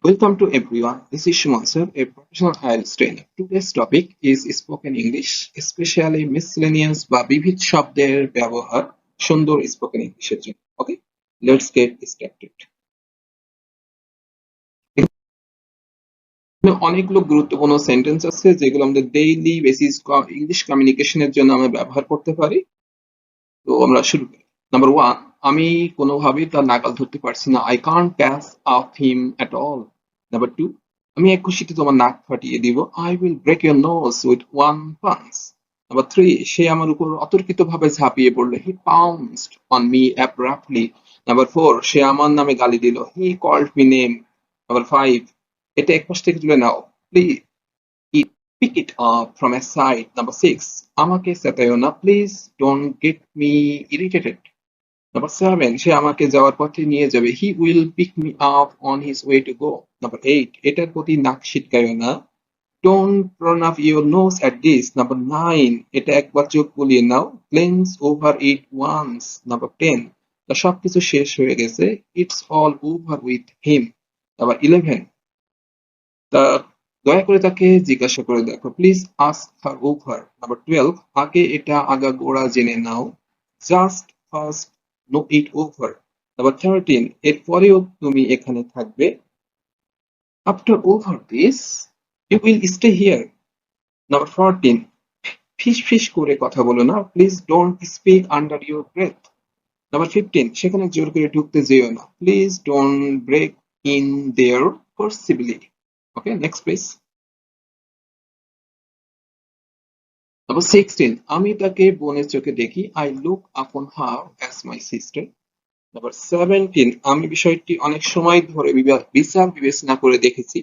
Welcome to everyone. This is Shuman sir, a professional IELTS trainer. Today's topic is spoken English, especially miscellaneous বা বিবিধ শব্দের ব্যবহার সুন্দর spoken ইংলিশের জন্য। ওকে, লেটস গেট স্টার্টেড। এখানে অনেকগুলো গুরুত্বপূর্ণ সেন্টেন্স আছে যেগুলো আমাদের ডেইলি বেসিস ইংলিশ কমিউনিকেশনের জন্য আমরা ব্যবহার করতে পারি। তো আমরা শুরু করি। নাম্বার 1, আমি কোনোভাবেই তার নাগাল ধরতে পারছি না। I can't catch up him at all. Number 2, আমি এক খুশিতে তোমার নাক ফাটিয়ে দিব। I will break your nose with one punch. Number 3, সে আমার উপর অতর্কিতভাবে ঝাঁপিয়ে পড়ল। He pounced on me abruptly. Number 4, সে আমার নামে গালি দিল। He called me name. Number 5, এটা এক পাশ থেকে তুলে নাও। Please pick it up from a side. Number 6, আমাকে চেতাইও না, please don't get me irritated. Number 7, সে আমাকে যাওয়ার পথে নিয়ে যাবে, he will pick me up on his way to go. Number 8, এটার প্রতি নাক সিটকাইও না, don't run up your nose at this. Number 9, এটা একবার চোখ বুলিয়ে নাও, glance over it once. Number 10, তা সবকিছু শেষ হয়ে গেছে, it's all over with him. Number 11, তা দয়া করে তাকে জিজ্ঞাসা করে দেখো, please ask her over. Number 12, আগে এটা আগাগোড়া জেনে নাও, just first know it over. Number 13, এরপরেও তুমি এখানে থাকবে, after over this you will stay here. Number 14, ফিস ফিস করে কথা বলো না, please don't speak under your breath. Number 15, সেখানে জোর করে ঢুকতে যেও না, please don't break in there forcibly. Okay, next please. Number 16, আমি তাকে বোনের চোখে দেখি, I look upon her as my sister. Number 17, আমি বিষয়টি অনেক সময় ধরে বিচার বিবেচনা করে দেখেছি,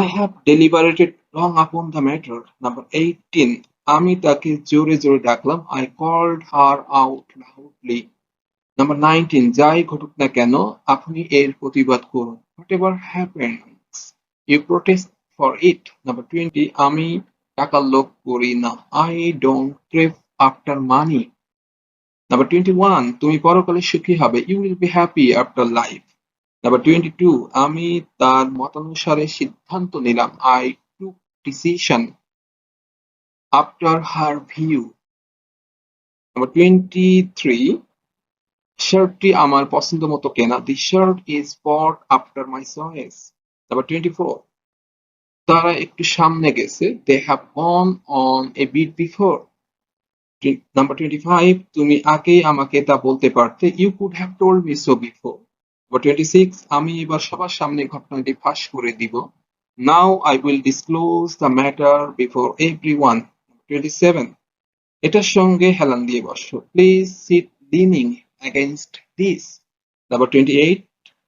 I have deliberated long upon the matter. Number 18, আমি তাকে জোরে জোরে ডাকলাম, I called her out loudly. Number 19, যাই ঘটুক না কেন আপনি এর প্রতিবাদ করুন, whatever happens you protest for it. Number 20, আমি টাকার লোভ করি না, I don't crave after money. Number 21, তুমি পরকালে সুখী হবে, you will be happy after life. Number 22, আমি তার মতানুসারে সিদ্ধান্ত নিলাম, I took decision after her view. Number 23, শার্টটি আমার পছন্দ মতো কেনা, the shirt is bought after my choice. Number 24, তারা একটু সামনে গেছে, they have gone on a bit before. Number 25, তুমি আগেই আমাকে তা বলতে পারতে, you could have told me so before. Number 26, আমি এবার সবার সামনে ঘটনাটি ফাঁস করে দিব, now I will disclose the matter before everyone. Number 27, এটার সঙ্গে হেলান দিয়ে বসো, please sit leaning against this. Number 28,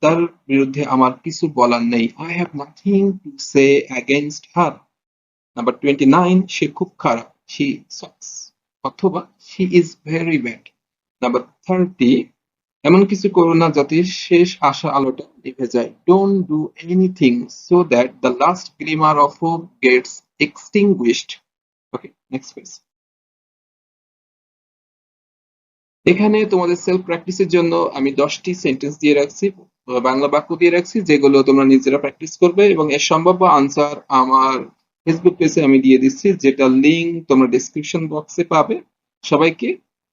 তার বিরুদ্ধে আমার কিছু বলার নেই, I have nothing to say against her. Number 29, সে খুব খারাপ, she sucks অথবা she is very bad. Number 30, এমন কিছু করো না যাতে শেষ আশা আলোটা নিভে যায়, don't do anything so that the last glimmer of hope gets extinguished. Okay, next please. এখানে তোমাদের সেলফ প্র্যাকটিসের জন্য আমি 10টি সেন্টেন্স দিয়ে রাখছি, বাংলা বাক্য দিয়ে রাখছি, যেগুলো তোমরা নিজেরা প্র্যাকটিস করবে এবং এর সম্ভাব্য আনসার আমার ফেসবুক পেজে আমি দিয়ে দিচ্ছি, যেটা লিংক তোমরা ডেসক্রিপশন বক্সে পাবে। সবাইকে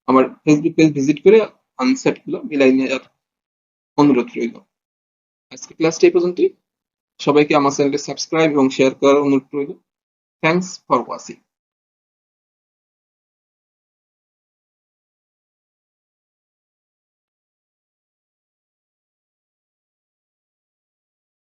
আমার ফেসবুক পেজ ভিজিট করে আনসারগুলো মিলাই নেওয়ার অনুরোধ রইল। আজকে ক্লাসটা এই পর্যন্তই। সবাইকে আমার চ্যানেলটি সাবস্ক্রাইব এবং শেয়ার করার অনুরোধ রইল। Thanks for watching.